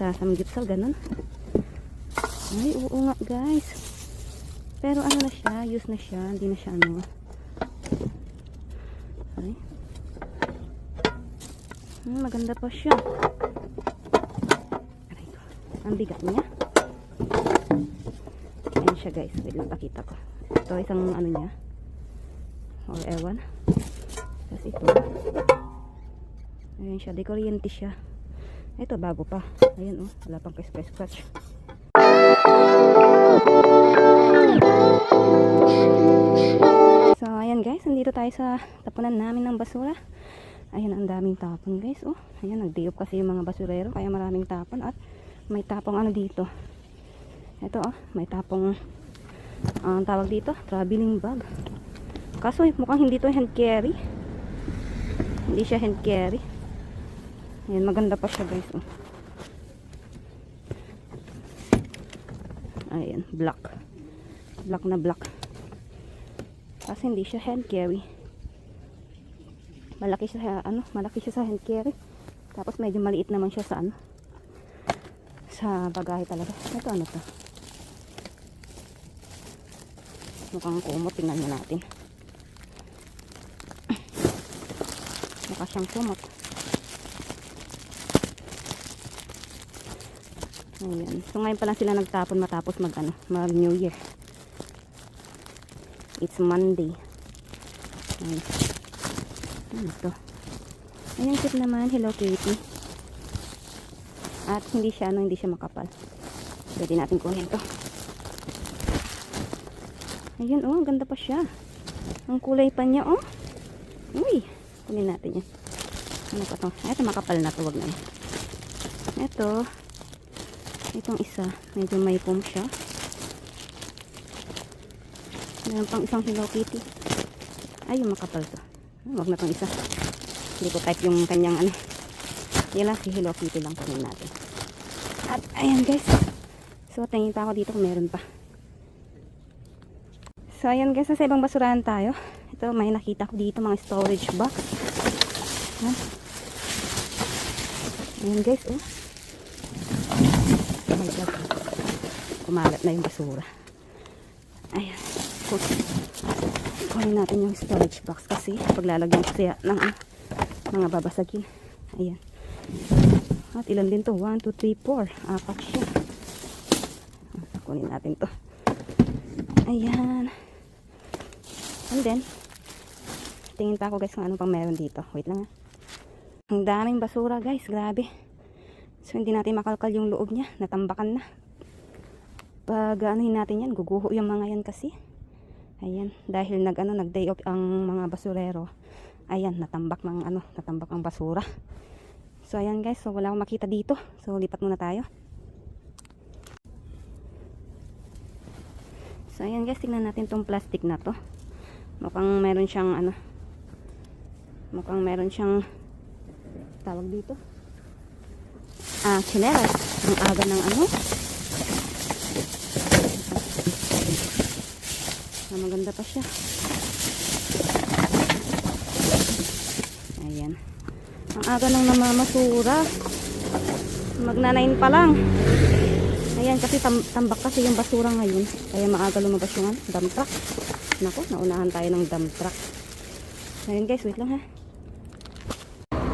sa samgyupsal, ganun. Ay, oo nga guys. Pero ano na siya, use na siya, hindi na siya ano. Ay. Maganda pa siya. Aray ko. Ang bigat niya. Ayan siya guys, wait lang pakita ko. Ito isang ano niya. Or ewan. Tapos ito. Ayan siya, dekoryente siya. Ito bago pa. Ayan oh, wala pang scratch. So ayan guys, nandito tayo sa tapunan namin ng basura. Ayan, ang daming tapon guys oh. Ayan, nag-day-off kasi yung mga basurero, kaya maraming tapon. At may tapong ano dito. Ito oh, may tapong ang tawag dito, traveling bag. Kaso mukhang hindi to hand carry. Hindi siya hand carry. Ayan, maganda pa siya guys oh. Ayan, black na black. Kasi hindi siya hand carry. Malaki siya sa hand carry. Tapos medyo maliit naman siya sa ano, sa bagahe talaga. Ito ano to? Mukhang kumot, tingnan mo natin. Mukha siyang kumot. Ayan. So ngayon pa lang sila nagtapon matapos mag New Year. It's Monday. Ayan. Ano ito? Ayan, cute naman. Hello Kitty. At hindi siya makapal. Pwede natin kunin ito. Ayan oh, ganda pa siya. Ang kulay pa niya oh. Uy, kunin natin yan. Ano pa ito? Ito makapal na ito, wag na. Ito. Itong isa, medyo may foam siya. Meron pang isang Hello Kitty. Ay, yung makapal to. Wag na pang isa. Hindi ko type yung kanyang ano. Yan lang, si Hello Kitty lang kunin natin. At ayan guys. So, tingin pa ako dito kung meron pa. So, ayan guys, sa ibang basurahan tayo. Ito, may nakita ko dito mga storage box. Ayan. Ayan guys, oh. Oh my God. Kumalat na yung basura. Ayan. Kunin natin yung storage box kasi paglalagyan ko siya ng mga babasagin. Ayan. At ilan din to? 1, 2, 3, 4. Apat siya. Kunin natin to. Ayan. And then, tingin pa ako guys kung ano pang meron dito. Wait lang. Ang daming basura guys. Grabe. So, hindi natin makalkal yung loob niya. Natambakan na. Pag anuhin natin yan, guguho yung mga yan kasi. Ayan. Dahil nag-day off ang mga basurero. Ayan, natambak ang basura. So, ayan guys. So, wala akong makita dito. So, lipat muna tayo. So, ayan guys. Tingnan natin tong plastic na to. Mukhang meron siyang tawag dito. Chinelas. Ang aga ng ano. Maganda pa siya. Ayan. Ang aga nang namamasura. Magna-9 pa lang. Ayan, kasi tambak kasi yung basura ngayon. Kaya maaga lumabas yung dump truck. Naku, naunahan tayo ng dump truck. Ayan guys, wait lang ha.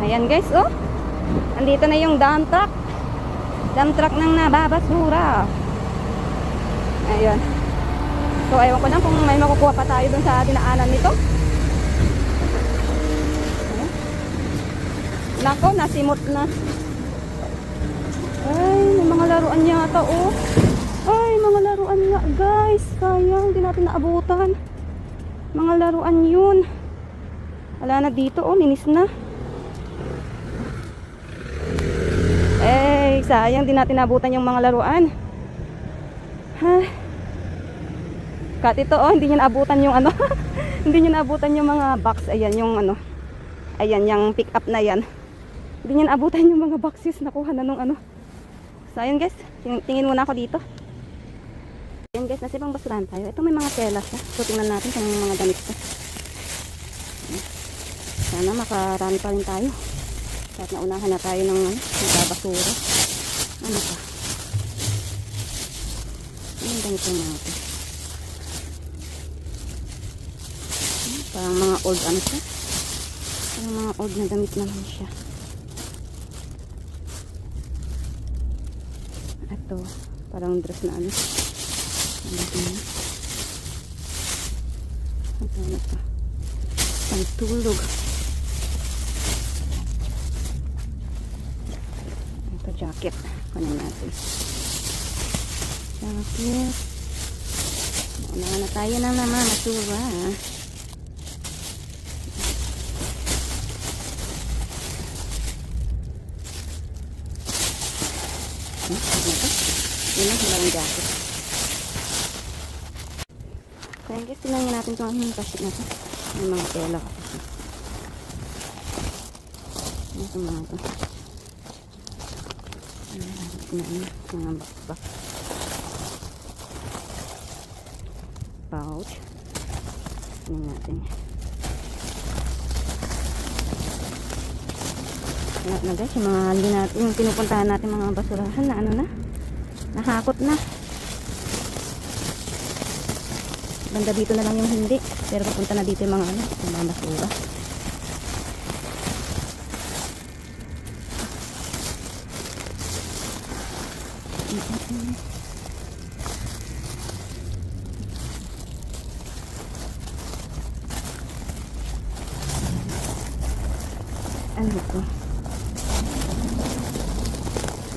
Ayan guys, oh. Andito na yung dump truck. Dump truck ng nababasura. Ayan. So, ewan ko lang kung may makukuha pa tayo dun sa dinaanan nito. Ayan. Nako, nasimot na. Ay, may mga laruan yata, oh. Ay, mga laruan nga, guys. Sayang, hindi natin naabutan. Mga laruan yun. Wala na dito, oh. Linis na. Eh, sayang, hindi natin naabutan yung mga laruan. Ha? Kat ito oh, hindi niya naabutan yung ano. Hindi niya naabutan yung mga box. Ayan yung ano. Ayan yung pick up na yan. Hindi niya naabutan yung mga boxes nakuha na nung ano. So ayan guys, tingin muna ako dito. Ayan guys, nasa ibang basurahan tayo. Ito may mga tela siya. So tingnan natin kung mga damit ko. Sana makarami pa rin tayo. Kahit naunahan na tayo ng basura. Ano pa? Anong ganito natin? Parang mga old ano siya? Parang mga old na damit naman siya. Ito, parang dress na ano. Ano pa? Pantulog. Ito, jacket. Kunin natin. Jacket. Unahan na tayo ng namamasura. Yun lang, wala ang jacket. Kaya guys, tinangin natin kung ano yung plastic na ito. May mga tela kasi. Ito mga ito. Mga backpack. Pouch. Tingnan natin. Lahat na guys, yung mga hali natin, yung pinupuntahan natin mga basurahan na ano na. Nahakot na. Banda dito na lang yung hindi. Pero papunta na dito yung mga ano, yung mga basura. Ano ito?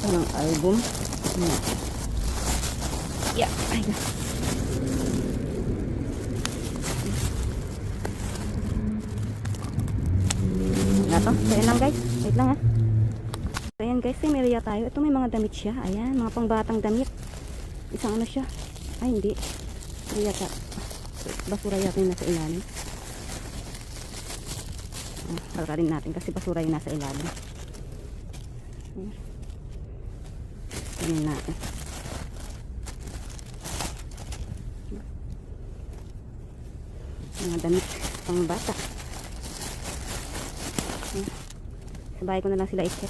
Ito ng album. Yeah, ay God. Ito, so yan lang guys. Wait lang ha. So yan guys, may area tayo. Ito may mga damit siya. Ayan, mga pangbatang damit. Isang ano siya. Ay hindi. Yata. Basura yata yung nasa ilalim. Pagkarin natin kasi basura yung nasa ilalim. Tingnan natin. Mga damit pang bata. Sa bahay ko na lang sila i-check.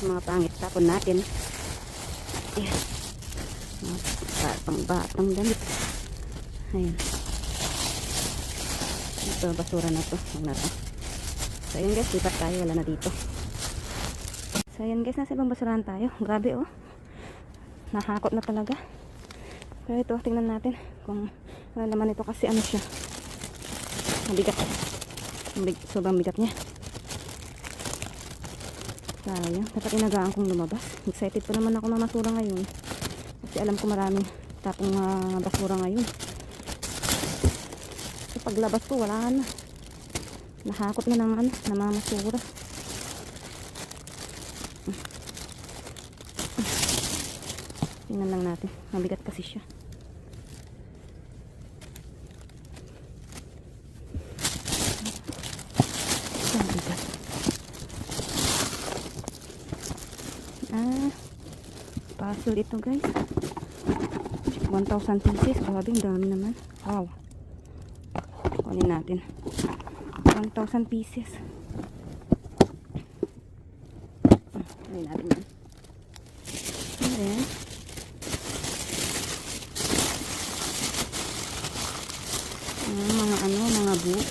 Mga pangit tapon natin. Ayan. Mga pang batang damit. Ayan. Ito, basura na to. Huwag na to. So, ayan guys, lipat tayo. Wala na dito. So, ayan guys, nasa ibang basurahan tayo. Grabe, oh. Nahakot na talaga. Pero ito, tingnan natin kung ano naman ito kasi ano siya. Mabigat. Sobrang bigat niya. Sayang. Dapat inagaan kong lumabas. Excited pa naman ako mamasura ngayon. Kasi alam ko maraming tapong basura ngayon. Paglabas ko wala na, nahakot na ng ano, namamasura. Tingnan lang natin, mabigat kasi siya. Mabigat. Puzzle ito guys, 1,000 pieces. Grabe, ang dami naman. Wow. Kunin natin 1,000 pieces. Kunin natin yan. And then mga ano, mga book.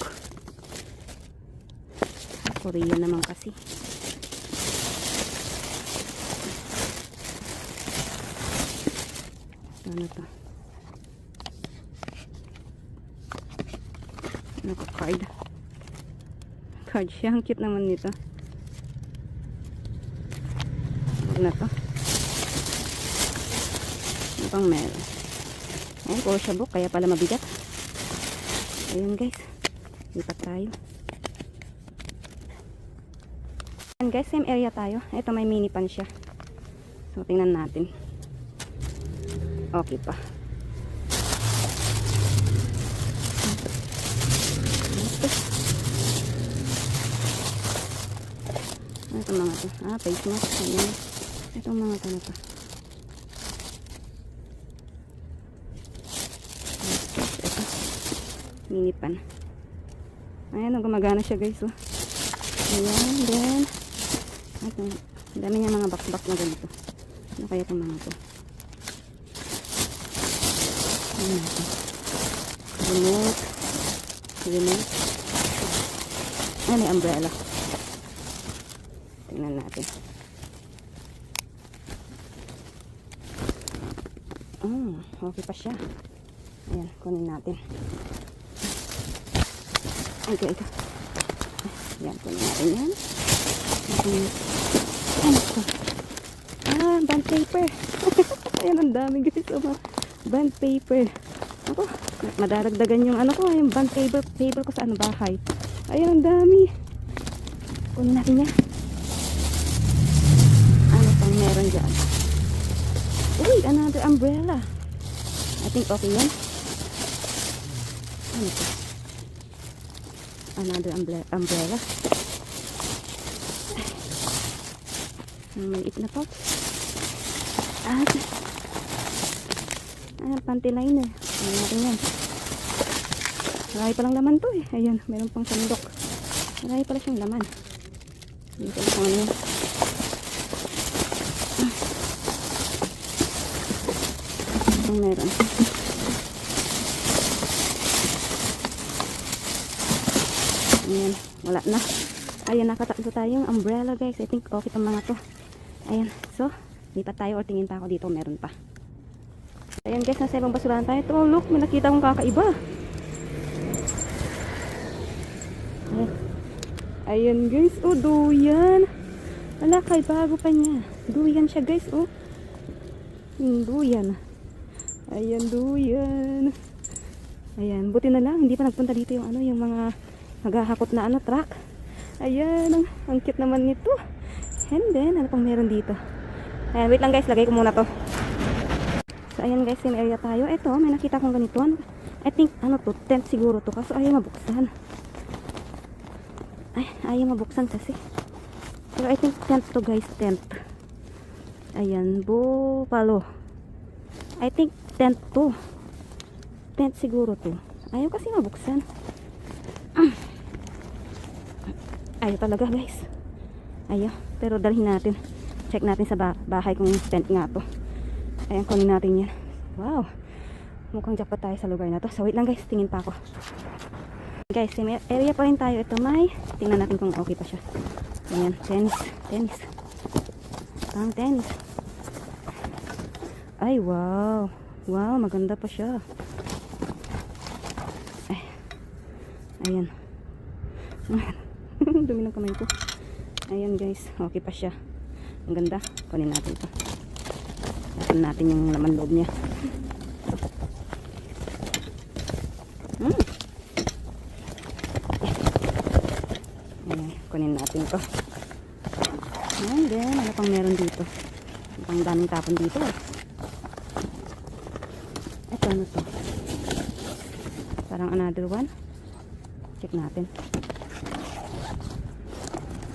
Korean naman kasi. Ano to? Naka-card. Card siya. Ang cute naman nito. Huwag na to. Ano pang meron? Ayan, Porsche book. Kaya pala mabigat. Ayun guys. Lipat tayo. Ayan guys, same area tayo. Ito may mini pan siya. So, tingnan natin. Okay pa. Ito mga to. Face mask. Ayan. Itong mga to na to. Ito. Mini pan. Ayan, gumagana siya guys. Oh. Ayan, then, ito, ang dami niya mga box na ganito. Ano kaya itong mga to? Ayan natin. Remote. Ah, may umbrella. Tingnan natin. Okay pa siya. Ayan, kunin natin. Ito. Ayan, kunin natin yan. Ano ito? Bond paper. Ayan, ang dami guys. Bond paper. Ako, madaragdagan yung yung bond paper ko sa bahay. Ayan, ang dami. Kunin natin yan. Ano pang meron dyan? Uy, another umbrella. I think okay yan. Ano ito? Another umbrella. Ang maliit na pouch. Panty liner. Ayan natin yan. Marami palang laman to eh. Ayan, meron pang sandok. Marami pala siyang laman. Dito lang ano yan. Itong meron. Ayan, wala na. Ayan, nakatakbo tayong umbrella guys. I think okay itong mga to. Ayan, so lipat tayo or tingin pa ako dito, meron pa. Ayan guys, nasa ibang basurahan tayo. Ito, look, may nakita akong kakaiba. Ayan guys, duyan. Wala kay bago pa niya. Duyan siya guys, duyan. Ayan, duyan. Ayan, buti na lang, hindi pa nagpunta dito yung yung mga naghahakot na truck. Ayan, ang cute naman nito. And then, ano pang meron dito? Ayan, wait lang guys, lagay ko muna to. So, ayan guys, yung area tayo. Ito, may nakita kong ganito. I think, tent siguro to. Kaso ayaw mabuksan. Ayaw mabuksan kasi. Pero I think tent to guys, tent. Ayan, Buffalo. I think tent to. Tent siguro to. Ayaw kasi mabuksan. Ayaw talaga guys. Ayaw. Pero dalhin natin. Check natin sa bahay kung tent nga to. Ayan, kunin natin yan. Wow. Mukhang jackpot tayo sa lugar na to. So wait lang guys, tingin pa ako. Guys, may area pa rin tayo. Ito may. Tingnan natin kung okay pa siya. Ayan, tennis. Pang tennis. Ay, wow. Wow, maganda pa siya. Ayan. Dumi ng kamay ko. Ayan guys, okay pa siya. Ang ganda. Kunin natin ito. Natin natin yung laman loob niya. Ayan, kunin natin ito. And then, ano pang meron dito? Ang daming tapon dito. Ito, ano to? Parang another one. Check natin.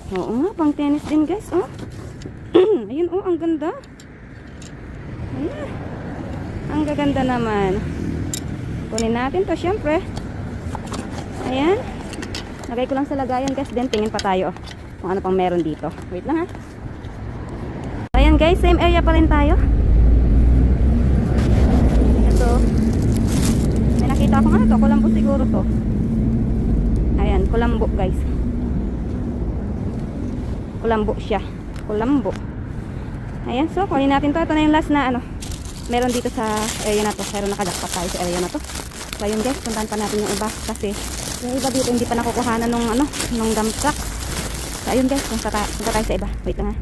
Oo nga, pang tennis din guys, ayun, ang ganda. Ayan. Ang gaganda naman. Kunin natin to, syempre. Ayan. Lagay ko lang sa lagayan guys, then tingin pa tayo kung ano pang meron dito. Wait lang ha. Ayan guys, same area pa rin tayo. Ito. May nakita ko to, kulambo siguro to. Ayan, kulambo guys. Kulambo siya. Kulambo. Ayan, so kunin natin to. Ito na yung last na meron dito sa area na to. Pero nakajakpat tayo sa area na to. So ayun guys, puntahan pa natin yung iba. Kasi yung iba dito hindi pa nakukuhanan nung dump truck. So ayun guys, punta tayo sa iba. Wait lang ha.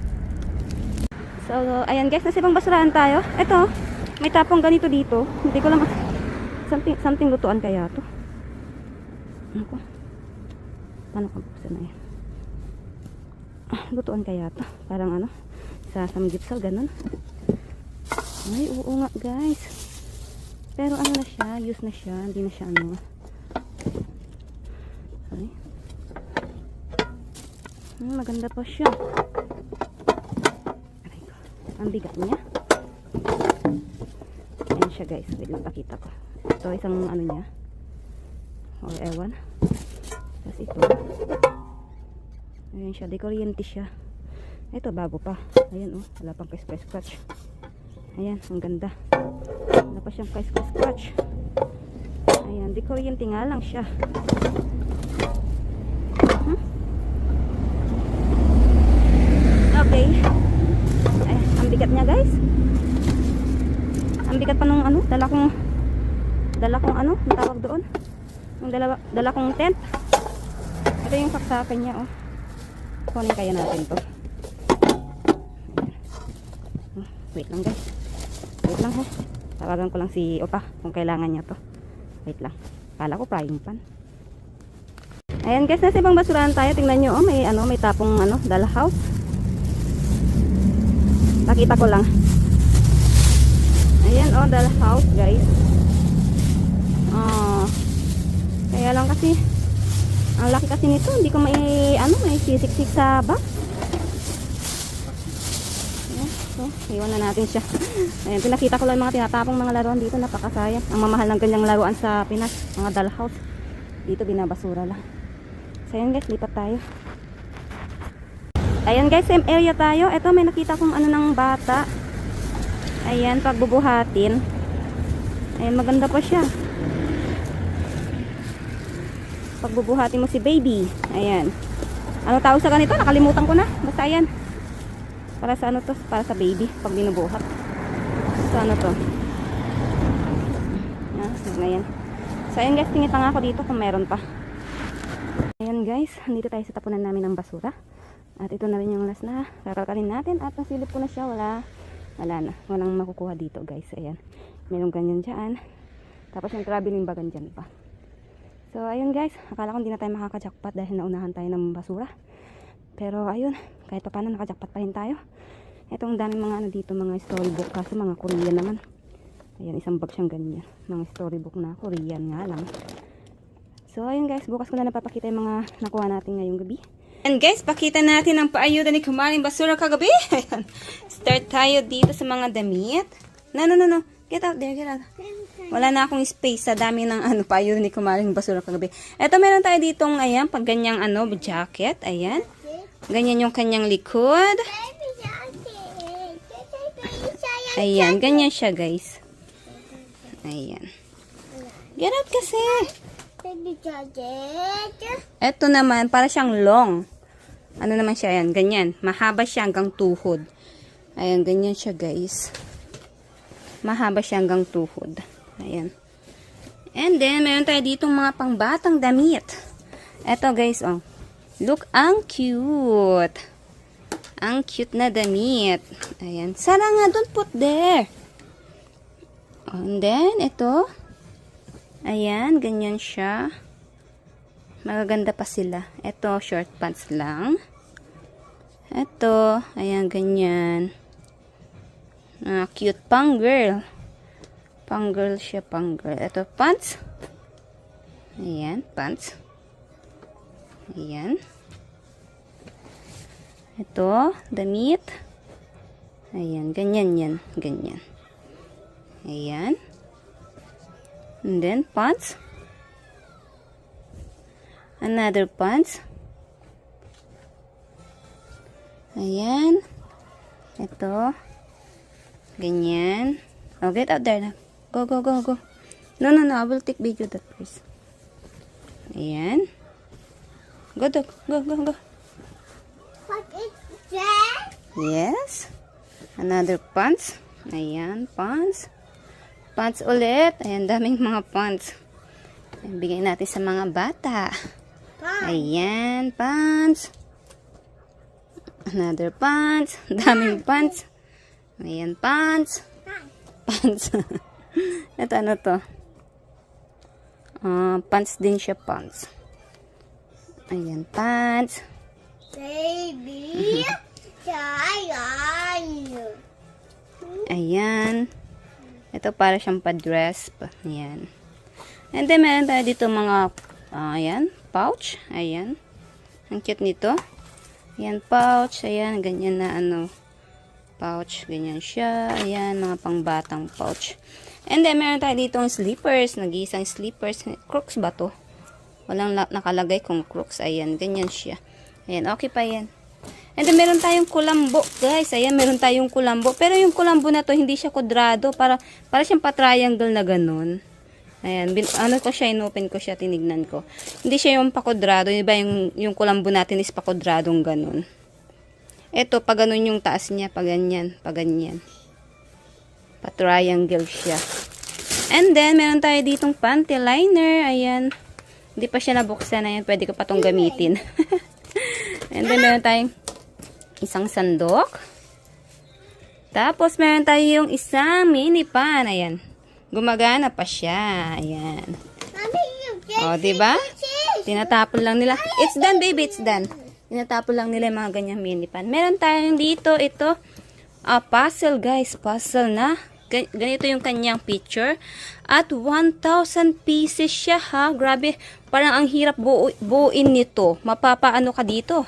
So ayan guys, nasa ibang basurahan tayo. Ito, may tapong ganito dito. Hindi ko lang something lutuan kaya to. Ano ko? Paano ko buksan na yan? Lutuan kaya to. Parang sa samgipsal, ganun. Ay, oo nga guys. Pero na siya, use na siya. Hindi na siya Ay. Maganda pa siya. Aray ko. Ang bigat niya. Ayan siya guys. Wait lang, pakita ko. Ito isang niya. Or ewan. Tapos ito. Ayan siya, di kuryente siya. Ito, bago pa. Ayan, oh, wala pang scratch. Ayan, ang ganda. Wala pa siyang scratch. Ayan, di kuryente nga lang siya. Okay. Ay, ang bigat niya, guys. Ang bigat pa nung ano, dala kong ano, ang tawag doon. Yung dala kong tent. Ito yung saksakan niya, oh. Kunin kaya natin to. Wait lang, guys. Wait lang, ha. Tawagan ko lang si Opa kung kailangan niya to. Wait lang. Kala ko frying pan. Ayan, guys, nasa ibang basurahan tayo. Tingnan nyo, oh, may tapong ano, dala house. Nakita ko lang. Ayan, oh, dala house, guys. Kaya lang kasi ang laki kasi nito, hindi ko may sisiksik sa box. Ayan, so, iwan na natin siya. Ayan, pinakita ko lang mga tinatapong mga laruan dito, napakasaya. Ang mamahal ng ganyang laruan sa Pinas, mga dollhouse. Dito binabasura lang. So ayan, guys, lipat tayo. Ayan, guys, same area tayo. Ito, may nakita kong ano ng bata. Ayan, pagbubuhatin. Ayan, maganda pa siya. Pagbubuhatin mo si baby. Ayan. Ano tawag sa ganito? Nakalimutan ko na. Basta ayan. Para sa ano to? Para sa baby. Pag binubuhat. So ano to? Ayan. So ayan, guys. Tingita nga ako dito kung meron pa. Ayan, guys. Nandito tayo sa tapunan namin ng basura. At ito na rin yung last na kakalkalin natin. At nasilip ko na siya. Wala na. Walang makukuha dito, guys. Ayan. Merong ganyan dyan. Tapos yung traveling bagan dyan pa. So, ayun, guys. Akala ko hindi na tayo makaka-jackpot dahil naunahan tayo ng basura. Pero, ayun. Kahit pa paano, naka-jackpot pa rin tayo. Itong daming mga ano dito, mga storybook. Kaso mga Korean naman. Ayan, isang bag siyang ganyan. Mga storybook na Korean nga lang. So, ayun, guys. Bukas ko na napapakita yung mga nakuha natin ngayong gabi. And guys, pakita natin ang paayuda ni Kumaring Basura kagabi. Ayan. Start tayo dito sa mga damit. No. Get out there, get out. Wala na akong space sa dami ng ano paayuda ni Kumaring Basura kagabi. Eto, meron tayo ditong, ayan, pag ganyang ano, jacket. Ayan. Ganyan yung kanyang likod. Ayan, ganyan siya, guys. Ayan. Get out kasi. Eto naman, para siyang long. Ano naman siya, ayan, ganyan. Mahaba siya hanggang tuhod. Ayan, ganyan siya, guys. Mahaba siya hanggang tuhod. Ayan. And then, meron tayo ditong mga pangbatang damit. Eto, guys, oh. Look, ang cute. Ang cute na damit. Ayan. Sara nga, don't put there. And then, ito. Ayan, ganyan siya. Magaganda pa sila. Ito, short pants lang. Ito, ayan, ganyan. Cute pang girl. Pang girl siya, pang girl. Ito, pants. Ayan, pants. Ayan. Ito, damit. Ayan, ganyan yan. Ganyan. Ayan. And then, pants. Another pants. Ayan. Ito. Ganyan. Oh, get out there na. Go. No. I will take video that first. Ayan. Go. What is that? Yes. Another pants. Ayan, pants. Pants ulit. Ayan, daming mga pants. Ayan, bigay natin sa mga bata. Ayan, pants. Another pants. Daming pants. Ayan, pants. Pants. Ito, ano to? Pants din siya, pants. Ayan, pants. Baby. Ayan. Ito para siyang pa-dress. Ayan. And then, meron tayo dito mga, ayan, pouch. Ayan. Ang cute nito. Ayan, pouch. Ayan, ganyan na ano, pouch. Ganyan siya. Ayan, mga pangbatang pouch. And then, meron tayo ditong slippers. Nag-iisang slippers. Crooks ba to? Walang nakalagay kung crooks. Ayan, ganyan siya. Ayan, okay pa yan. And then, meron tayong kulambo, guys. Ayan, meron tayong kulambo. Pero yung kulambo na to, hindi siya kwadrado. Para siyang pa-triangle na ganun. Ayan, ano ko siya, inopen ko siya, tinignan ko. Hindi siya yung pa-kwadrado. Diba yung kulambo natin is pa-kwadradong ganun. Ito, pa ganun yung taas niya, pa ganyan, pa ganyan. Pa-triangle siya. And then, meron tayo ditong panty liner. Ayan. Hindi pa siya nabuksan. Ayan, pwede ko pa tong gamitin. And then, meron tayong isang sandok. Tapos, meron tayong isang mini pan. Ayan. Gumagana pa siya. Ayan. Mommy, you get O, diba? Tinatapon lang nila. It's done, baby. It's done. Tinatapon lang nila yung mga ganyang mini pan. Meron tayong dito, ito, puzzle, guys. Puzzle na. Ganito yung kanyang picture. At 1,000 pieces siya, ha? Grabe. Parang ang hirap buuin nito. Mapapaano ka dito?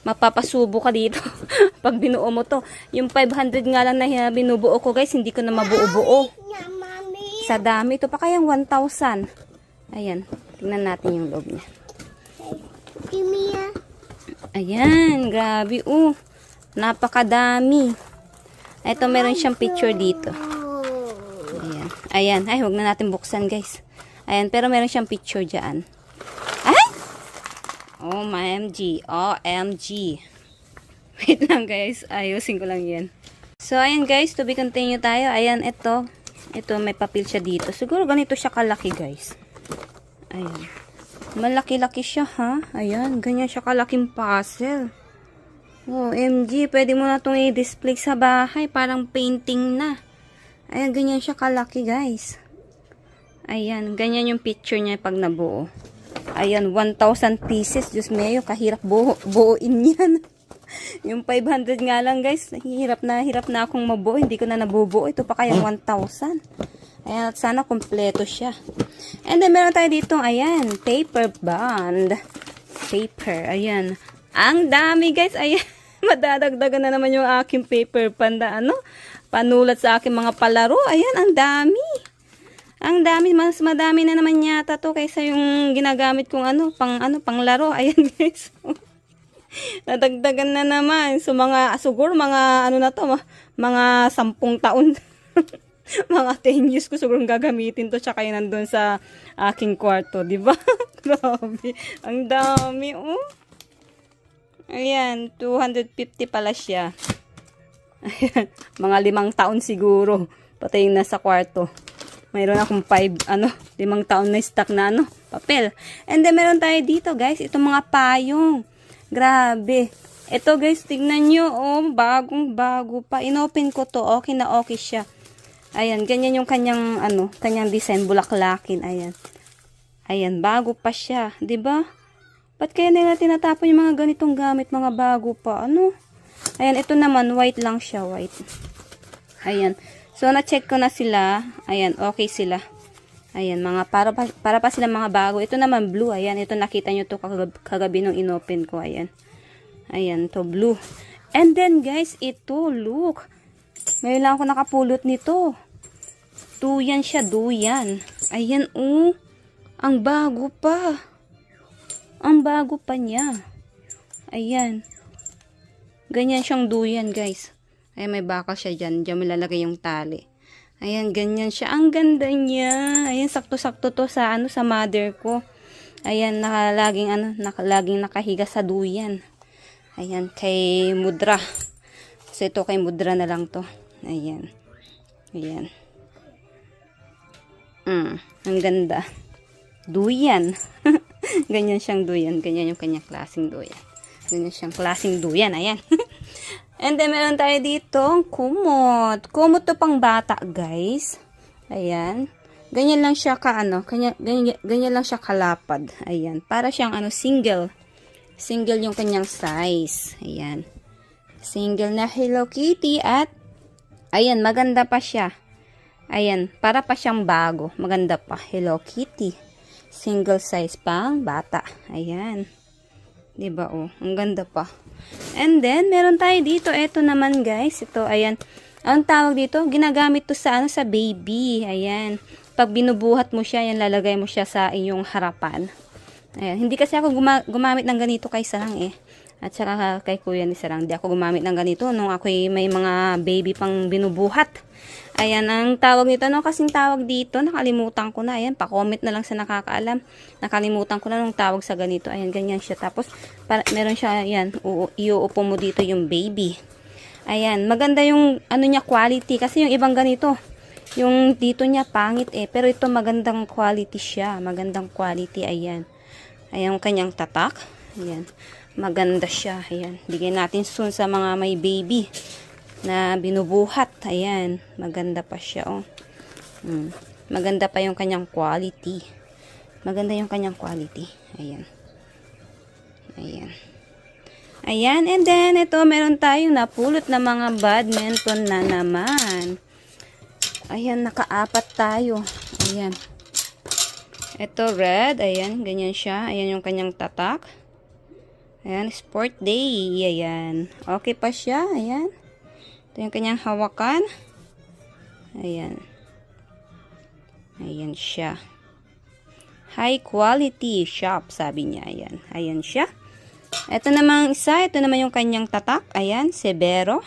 Mapapasubo ka dito. Pag binuo mo to. Yung 500 nga lang na binubuo ko, guys. Hindi ko na mabuo-buo. Mommy. Sa dami. Ito pa kayang 1,000. Ayan. Tingnan natin yung loob niya. Give me a... Ayan. Grabe. Napakadami. Ito, meron siyang picture dito. Ayan. Ayan. Ay, huwag na natin buksan, guys. Ayan. Pero meron siyang picture dyan. Ay! OMG. OMG. Wait lang, guys. Ayusin ko lang yan. So, ayan, guys. To be continue tayo. Ayan, ito. Ito, may papel siya dito. Siguro ganito siya kalaki, guys. Ayan. Malaki-laki siya, ha? Ayan. Ganyan siya kalaking puzzle. OMG. Pwede mo na itong i-display sa bahay. Parang painting na. Ayan, ganyan siya kalaki, guys. Ayan. Ganyan yung picture niya pag nabuo. Ayan, 1,000 pieces. Diyos mayo, kahirap buuin yan. Yung 500 nga lang, guys. Hirap na akong mabuo. Hindi ko na nabubuo. Ito pa kayang 1,000. Ayan, at sana kompleto siya. And then, meron tayo dito, ayan, paper bond. Paper, ayan. Ang dami, guys. Ayan, madadagdagan na naman yung aking paper bond. Panulat sa aking mga palaro. Ayan, ang dami. Ang dami, mas madami na naman yata to kaysa yung ginagamit kong panglaro. Ayan, guys. Nadagdagan na naman. So, siguro mga, mga 10 taon. Mga 10 years ko siguro gagamitin to. Tsaka yun nandun sa aking kwarto. Diba? Grabe. Ang dami, Ayan, 250 pala siya. Ayan, mga 5 taon siguro. Pati yung nasa kwarto. Mayroon akong 5 taon na stock na papel. And then meron tayo dito, guys, itong mga payong. Grabe. Ito, guys, tignan nyo, bagong-bago pa. Inopen ko to, okay na okay siya. Ayan, ganyan yung kanyang design, bulaklakin. Ayan. Ayan, bago pa siya, 'di ba? Ba't kaya nila tinatapon yung mga ganitong gamit, mga bago pa, Ayan, ito naman, white lang siya, white. Ayan. So, na-check ko na sila. Ayan, okay sila. Ayan, para pa sila mga bago. Ito naman, blue. Ayan, ito nakita nyo to kagabi nung inopen ko. Ayan. Ayan, to blue. And then, guys, ito, look. Ngayon lang ako nakapulot nito. Duyan siya, duyan. Ayan, ang bago pa. Ang bago pa niya. Ayan. Ganyan siyang duyan, guys. Ayan, may bakal siya dyan. Diyan malalagay yung tali. Ayan, ganyan siya. Ang ganda niya. Ayan, sakto-sakto to sa mother ko. Ayan, laging nakahiga sa duyan. Ayan, kay Mudra. So, ito kay Mudra na lang to. Ayan. Ayan. Ang ganda. Duyan. Ganyan siyang duyan. Ganyan yung kanyang klaseng duyan. Ganyan siyang klaseng duyan. Ayan. And then, meron tayo dito, kumot. Kumot to pang bata, guys. Ayan. Ganyan lang siya ganyan lang siya kalapad. Ayan. Para siyang single. Single yung kanyang size. Ayan. Single na Hello Kitty at ayan, maganda pa siya. Ayan, para pa siyang bago. Maganda pa. Hello Kitty. Single size pang bata. Ayan. Diba, ang ganda pa. And then, meron tayo dito. Ito naman, guys. Ito, ayan. Ang tawag dito, ginagamit to sa sa baby. Ayan. Pag binubuhat mo siya, yan, lalagay mo siya sa iyong harapan. Ayan. Hindi kasi ako gumamit ng ganito kaysa lang At saka kay Kuya ni Sarang, di ako gumamit ng ganito nung ako'y may mga baby pang binubuhat. Ayan, ang tawag nito, ano kasing tawag dito, nakalimutan ko na. Ayan, pa-comment na lang sa nakakaalam. Nakalimutan ko na nung tawag sa ganito. Ayan, ganyan siya. Tapos, meron siya, ayan, iuupo mo dito yung baby. Ayan, maganda yung, ano niya, quality. Kasi yung ibang ganito, yung dito niya, pangit eh. Pero ito, magandang quality siya. Magandang quality, ayan. Ayan, yung kanyang tatak. Ayan. Maganda siya. Ayan. Bigyan natin soon sa mga may baby na binubuhat. Ayan. Maganda pa siya. Oh. Maganda pa yung kanyang quality. Maganda yung kanyang quality. Ayan. Ayan. Ayan. And then, ito, meron tayong napulot na mga badminton na naman. Ayan. Nakaapat tayo. Ayan. Ito, red. Ayan. Ganyan siya. Ayan yung kanyang tatak. Ayan, sport day. Ayan. Okay pa siya. Ayan. Ito yung kanyang hawakan. Ayan. Ayan siya. High quality shop, sabi niya. Ayan. Ayan siya. Ito namang isa. Ito naman yung kanyang tatak. Ayan, severo.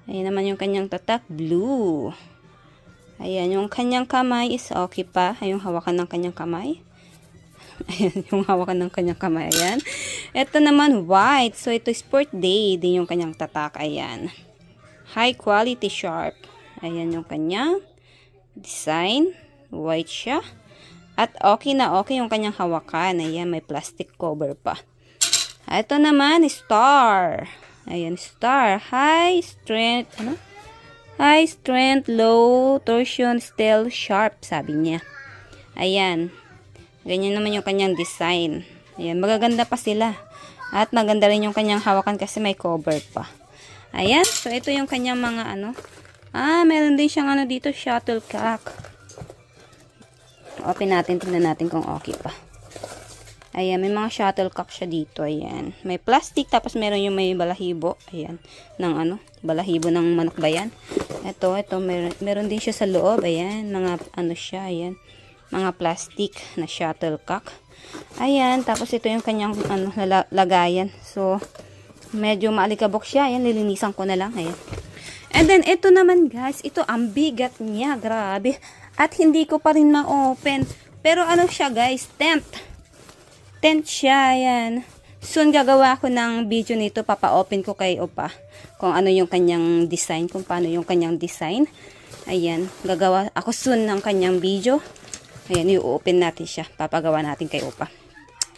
Ayan naman yung kanyang tatak. Blue. Ayan, yung kanyang kamay is okay pa. Ayan, yung hawakan ng kanyang kamay. Ayan, yung hawakan ng kanyang kamay. Ayan. Ito naman, white. So, ito sport day. Din yung kanyang tatak. Ayan. High quality sharp. Ayan yung kanyang design. White siya. At okay na okay yung kanyang hawakan. Ayan, may plastic cover pa. Ito naman, star. Ayan, star. High strength. Ano? High strength, low torsion, steel, sharp. Sabi niya. Ayan. Ganyan naman yung kanyang design. Ayan, magaganda pa sila. At maganda rin yung kanyang hawakan kasi may cover pa. Ayan, so ito yung kanyang mga ano. Meron din siyang ano dito, shuttlecock. Open natin, tingnan natin kung okay pa. Ayan, may mga shuttlecock siya dito. Ayan, may plastic, tapos meron yung may balahibo. Ayan, ng ano, balahibo ng manok ba yan? Ito, meron din siya sa loob. Ayan, mga ano siya, ayan. Mga plastic na shuttlecock. Ayan, tapos ito yung kanyang ano, lagayan. So, medyo maalikabok siya. Ayan, lilinisan ko na lang. Ayan. And then, ito naman guys, ito ang bigat niya. Grabe. At hindi ko pa rin ma-open. Pero ano siya guys, tent. Tent siya. Ayan. Soon gagawa ko ng video nito. Papa-open ko kay Opa. Kung ano yung kanyang design. Kung paano yung kanyang design. Ayan. Gagawa ako soon ng kanyang video. Ayan, i-open natin siya. Papagawa natin kay Opa.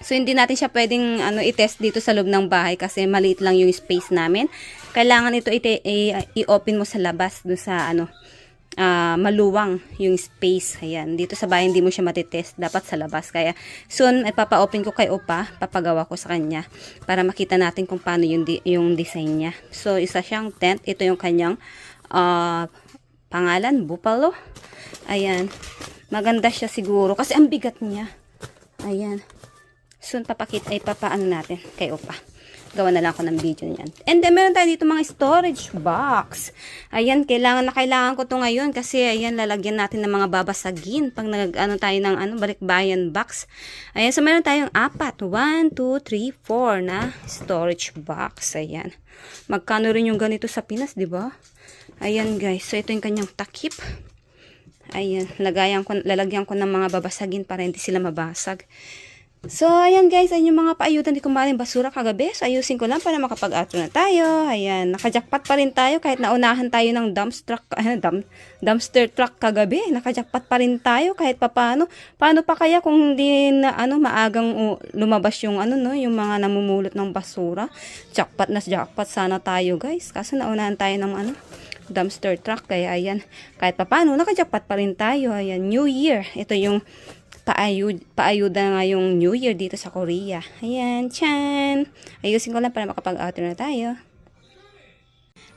So, hindi natin siya pwedeng i-test dito sa loob ng bahay kasi maliit lang yung space namin. Kailangan ito i-open mo sa labas, doon sa maluwang yung space. Ayan, dito sa bahay hindi mo siya matitest. Dapat sa labas. Kaya, soon, papa-open ko kay Opa. Papagawa ko sa kanya para makita natin kung paano yung design niya. So, isa siyang tent. Ito yung kanyang pangalan, Buffalo. Ayan. Maganda siya siguro kasi ang bigat niya. Ayan. Soon papaano natin kay Opa. Gawa na lang ako ng video niyan. And then meron tayo dito mga storage box. Ayan, kailangan ko to ngayon kasi ayan, lalagyan natin ng mga babasagin pag tayo ng balikbayan box. Ayan, so meron tayong 4. 1, 2, 3, 4 na storage box. Ayan. Magkano rin yung ganito sa Pinas, di ba? Ayan guys, so ito yung kanyang takip. Ayan, lalagyan ko ng mga babasagin para hindi sila mabasag. So, ayan guys, ayan yung mga paayudan ni Kumaring Basura kagabi. So, ayusin ko lang para makapag-outro na tayo. Ayan, nakajackpot pa rin tayo kahit naunahan tayo ng dumpster truck kagabi. Nakajackpot pa rin tayo kahit papaano. Paano pa kaya kung hindi na maagang lumabas yung yung mga namumulot ng basura. Jackpot na jackpot sana tayo guys. Kasi naunahan tayo ng dumpster truck. Kaya ayan, kahit papaano, nakajackpot pa rin tayo. Ayan, New Year. Ito yung paayuda nga yung New Year dito sa Korea. Ayan, chan! Ayusin ko lang para makapag-outro na tayo.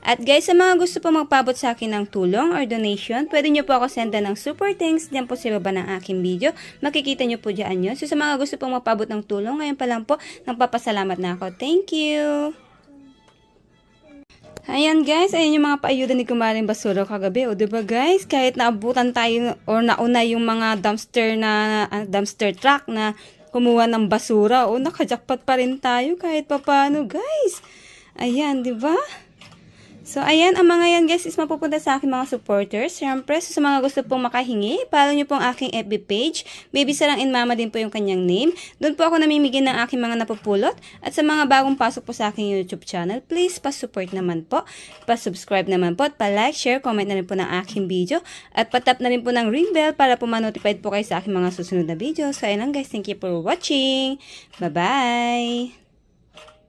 At guys, sa mga gusto po magpabot sa akin ng tulong or donation, pwede nyo po ako senda ng super thanks dyan po sa baba ng aking video. Makikita nyo po dyan yun. So sa mga gusto po magpabot ng tulong, ngayon pa lang po, nagpapasalamat na ako. Thank you! Ayan guys, ayan yung mga paayuda ni Kumaring Basura kagabi. O diba guys, kahit naabutan tayo or nauna yung mga dumpster truck na kumuha ng basura. O, nakajakpat pa rin tayo kahit papano, guys. Ayan, di ba? So, ayan, ang mga yan guys is mapupunta sa aking mga supporters. Siyempre, sa mga gusto pong makahingi, follow nyo po ang aking FB page. Baby Sarang and Mama din po yung kanyang name. Doon po ako namimigay ng aking mga napupulot. At sa mga bagong pasok po sa aking YouTube channel, please pa-support naman po. Pa-subscribe naman po at pa-like, share, comment na rin po ng aking video. At patap na rin po ng ring bell para po ma-notified po kayo sa aking mga susunod na video. So, ayan lang guys. Thank you for watching. Bye-bye!